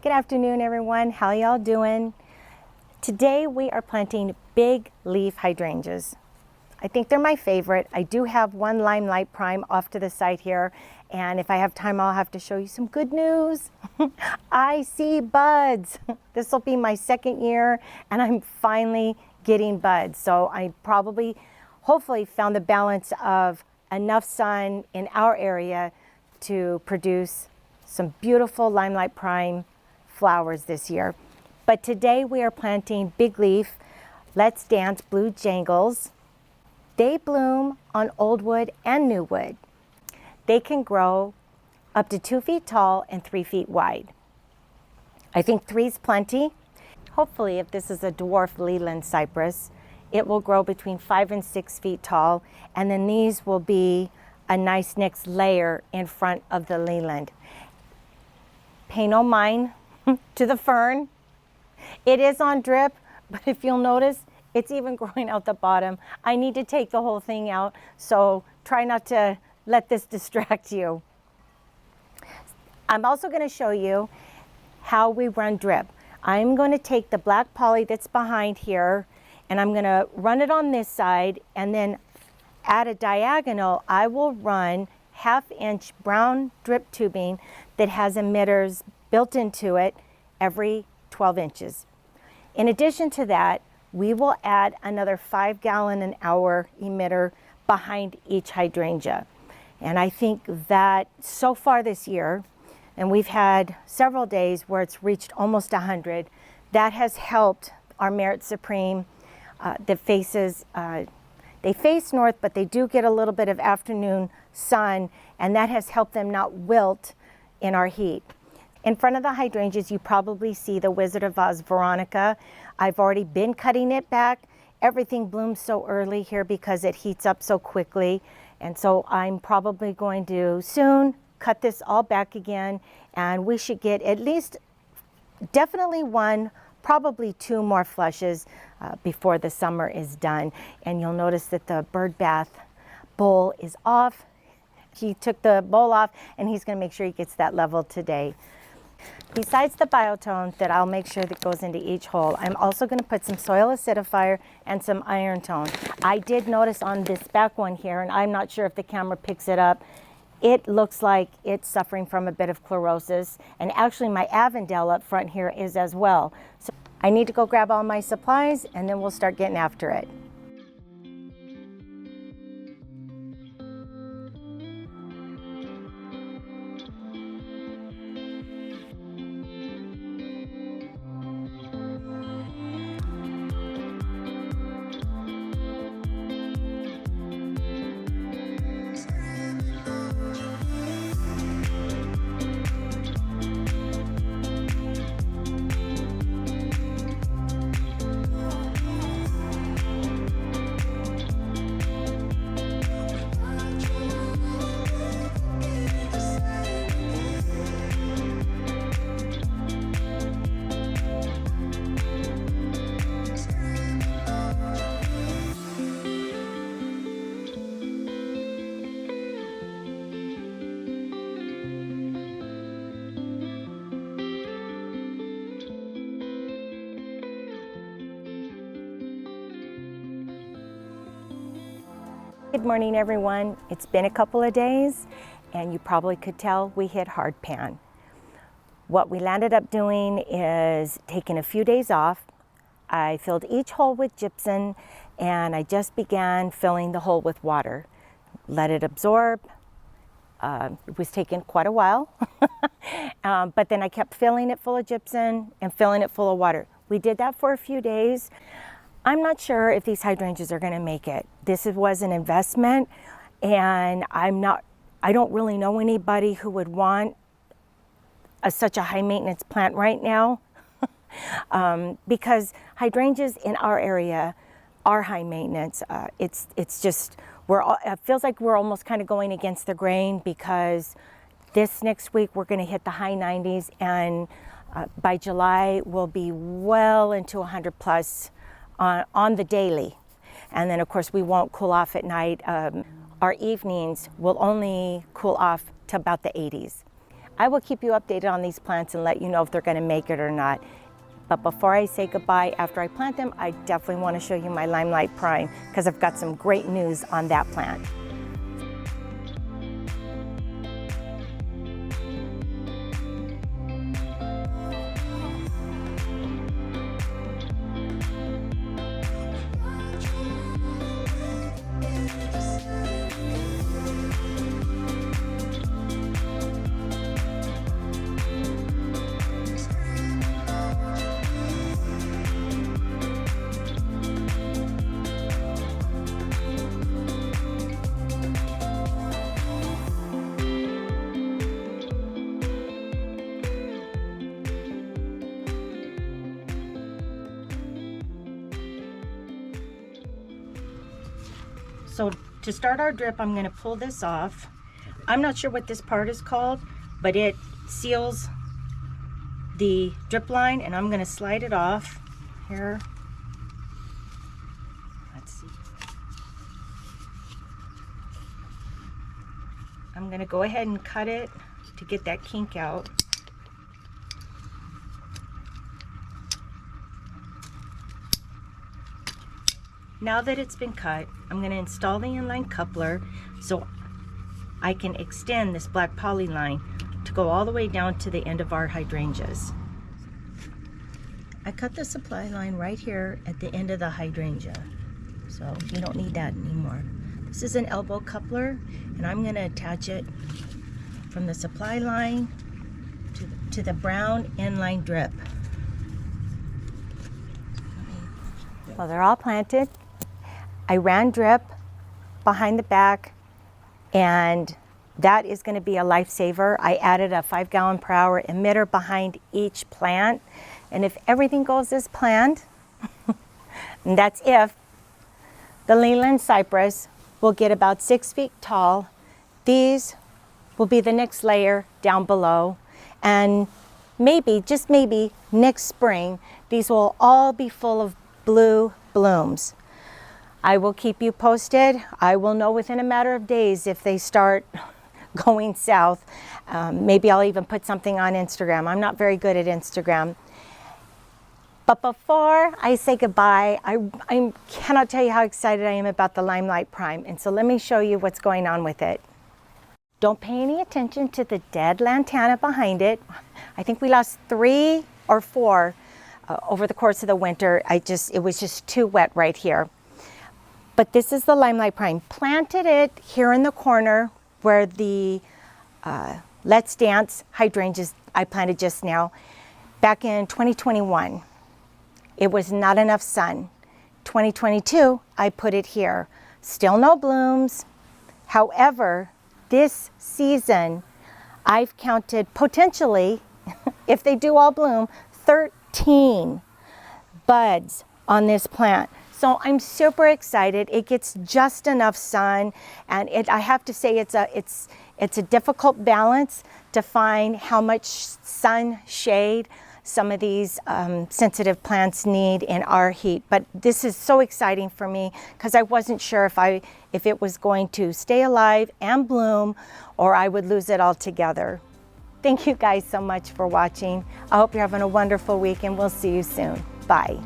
Good afternoon, everyone. How y'all doing? Today we are planting big leaf hydrangeas. I think they're my favorite. I do have one limelight prime off to the side here, and if I have time, I'll have to show you some good news. I see buds. This will be my second year, and I'm finally getting buds. So I probably, hopefully, found the balance of enough sun in our area to produce some beautiful limelight prime flowers this year. But today we are planting big leaf Let's Dance Blue Hydrangeas. They bloom on old wood and new wood. They can grow up to 2 feet tall and 3 feet wide. I think 3 is plenty. Hopefully, if this is a dwarf Leland cypress, it will grow between 5 and 6 feet tall, and then these will be a nice next layer in front of the Leland. Pay no mind to the fern. It is on drip, but if you'll notice, it's even growing out the bottom. I need to take the whole thing out, so try not to let this distract you. I'm also going to show you how we run drip. I'm going to take the black poly that's behind here, and I'm going to run it on this side, and then at a diagonal, I will run 1/2 inch brown drip tubing that has emitters built into it every 12 inches. In addition to that, we will add another 5 gallon an hour emitter behind each hydrangea. And I think that so far this year, and we've had several days where it's reached almost 100, that has helped our Merit Supreme that faces, they face north, but they do get a little bit of afternoon sun, and that has helped them not wilt in our heat. In front of the hydrangeas, you probably see the Wizard of Oz Veronica. I've already been cutting it back. Everything blooms so early here because it heats up so quickly. And so I'm probably going to soon cut this all back again, and we should get at least definitely 1, probably 2 more flushes before the summer is done. And you'll notice that the bird bath bowl is off. He took the bowl off, and he's going to make sure he gets that level today. Besides the biotone that I'll make sure that goes into each hole, I'm also going to put some soil acidifier and some iron tone. I did notice on this back one here, and I'm not sure if the camera picks it up, it looks like it's suffering from a bit of chlorosis, and actually my Avondale up front here is as well. So I need to go grab all my supplies, and then we'll start getting after it. Good morning, everyone. It's been a couple of days, and you probably could tell we hit hardpan. What we landed up doing is taking a few days off. I filled each hole with gypsum, and I just began filling the hole with water. Let it absorb. It was taking quite a while, but then I kept filling it full of gypsum and filling it full of water. We did that for a few days. I'm not sure if these hydrangeas are going to make it. This was an investment, and I don't really know anybody who would want such a high maintenance plant right now because hydrangeas in our area are high maintenance. It's just, it feels like we're almost kind of going against the grain because this next week we're going to hit the high 90s, and by July we'll be well into 100 plus on the daily. And then of course we won't cool off at night. Our evenings will only cool off to about the 80s. I will keep you updated on these plants and let you know if they're going to make it or not. But before I say goodbye, after I plant them, I definitely want to show you my Limelight Prime because I've got some great news on that plant. So to start our drip, I'm going to pull this off. I'm not sure what this part is called, but it seals the drip line, and I'm going to slide it off here. Let's see. I'm going to go ahead and cut it to get that kink out. Now that it's been cut, I'm going to install the inline coupler so I can extend this black poly line to go all the way down to the end of our hydrangeas. I cut the supply line right here at the end of the hydrangea, so you don't need that anymore. This is an elbow coupler, and I'm going to attach it from the supply line to the brown inline drip. Well, they're all planted. I ran drip behind the back, and that is going to be a lifesaver. I added a 5 gallon per hour emitter behind each plant, and if everything goes as planned, and that's if, the Leland cypress will get about 6 feet tall. These will be the next layer down below, and maybe, just maybe, next spring, these will all be full of blue blooms. I will keep you posted. I will know within a matter of days if they start going south. Maybe I'll even put something on Instagram. I'm not very good at Instagram. But before I say goodbye, I cannot tell you how excited I am about the Limelight Prime. And so let me show you what's going on with it. Don't pay any attention to the dead lantana behind it. I think we lost 3 or 4 over the course of the winter. It was just too wet right here. But this is the Limelight Prime. Planted it here in the corner where the Let's Dance hydrangeas I planted just now back in 2021. It was not enough sun. 2022, I put it here. Still no blooms. However, this season, I've counted potentially, if they do all bloom, 13 buds on this plant. So I'm super excited. It gets just enough sun, and I have to say it's a difficult balance to find how much sun shade some of these sensitive plants need in our heat. But this is so exciting for me because I wasn't sure if it was going to stay alive and bloom, or I would lose it altogether. Thank you guys so much for watching. I hope you're having a wonderful week, and we'll see you soon. Bye.